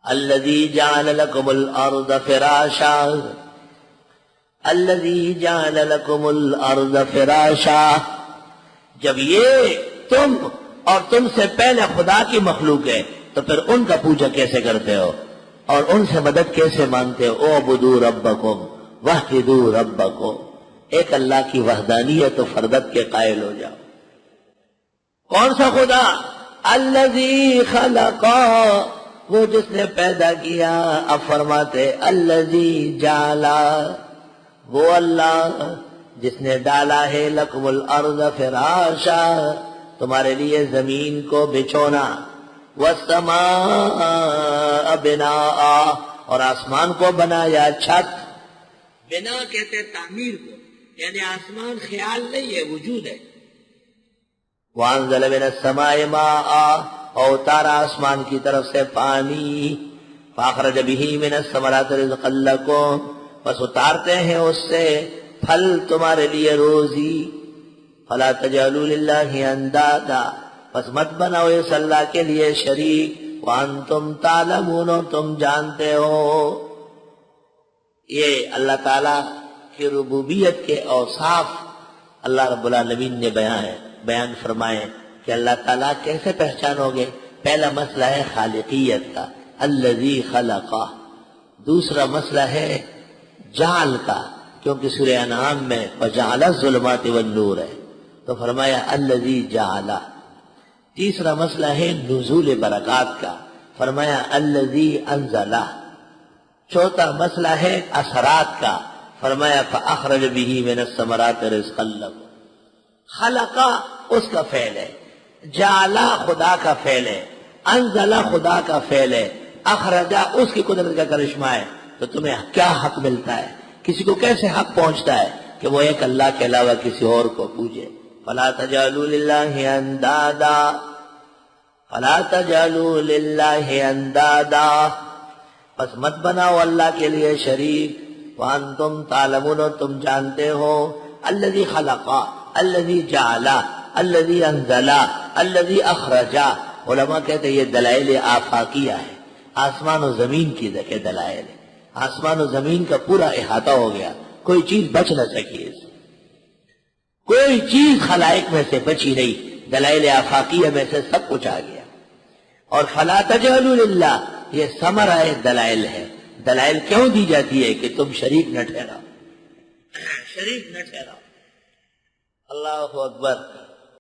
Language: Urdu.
الذی جعل لکم الارض فراشا، الذی جعل لکم الارض فراشا، جب یہ تم اور تم سے پہلے خدا کی مخلوق ہے تو پھر ان کا پوجا کیسے کرتے ہو اور ان سے مدد کیسے مانگتے ہو؟ اعبدوا ربکم وحدوا ربکم، ایک اللہ کی وحدانیت و فردت کے قائل ہو جاؤ۔ کون سا خدا؟ الذی خلقا، وہ جس نے پیدا کیا۔ اب فرماتے الذی جعلا، وہ اللہ جس نے ڈالا ہے لکم الارض فراشا، تمہارے لیے زمین کو بچھونا، والسماء بناء، اور آسمان کو بنایا چھت۔ بنا کہتے تعمیر کو، یعنی آسمان خیال نہیں ہے، وجود ہے۔ وانزل من السماء ماء، اور اتارا آسمان کی طرف سے پانی، فاخرج به من الثمرات رزقا لکم، بس اتارتے ہیں اس سے پھل تمہارے لیے روزی۔ فلا تجعلوا للہ اندادا، بس مت بناؤ اس اللہ کے لیے شریک، وانتم تعلمون، تم جانتے ہو۔ یہ اللہ تعالیٰ کی ربوبیت کے اوصاف اللہ رب العالمین نے بیان فرمائے کہ اللہ تعالیٰ کیسے پہچانو گے۔ پہلا مسئلہ ہے خالقیت کا، الذی خلقہ۔ دوسرا مسئلہ ہے جعل کا، کیونکہ سورہ انعام میں وجعل الظلمات والنور ہے تو فرمایا الذی جعل۔ تیسرا مسئلہ ہے نزول برکات کا، فرمایا الذی انزل۔ چوتھا مسئلہ ہے اثرات کا، فرمایا فاخرج به من الثمرات رزقا لکم۔ خلقہ اس کا فعل ہے، جعلا خدا کا فعل ہے، انزلہ خدا کا فعل ہے، اخرجہ اس کی قدرت کا کرشمہ ہے۔ تو تمہیں کیا حق ملتا ہے؟ کسی کو کیسے حق پہنچتا ہے کہ وہ ایک اللہ کے علاوہ کسی اور کو پوجے؟ فلا تجعلوا للہ اندادا، فلا تجعلوا للہ اندادا، پس مت بناؤ اللہ کے لیے شریک، وانتم تعلمون، تم جانتے ہو۔ الذی خلقا، الذی جعلا، الذی انزلا، الذی اخرجا۔ علماء کہتے ہیں یہ دلائل آفاقیہ ہے، آسمان و زمین کی دلائل ہے۔ آسمان و زمین کا پورا احاطہ ہو گیا، کوئی چیز بچ نہ سکی، کوئی چیز خلائق میں سے بچی نہیں، دلائل آفاقیہ میں سے سب کچھ آ گیا۔ اور فلا تجعلوا للہ، یہ ثمرہ دلائل ہے۔ دلائل کیوں دی جاتی ہے؟ کہ تم شریک نہ ٹھہراؤ، شریک نہ ٹھہراؤ۔ اللہ اکبر۔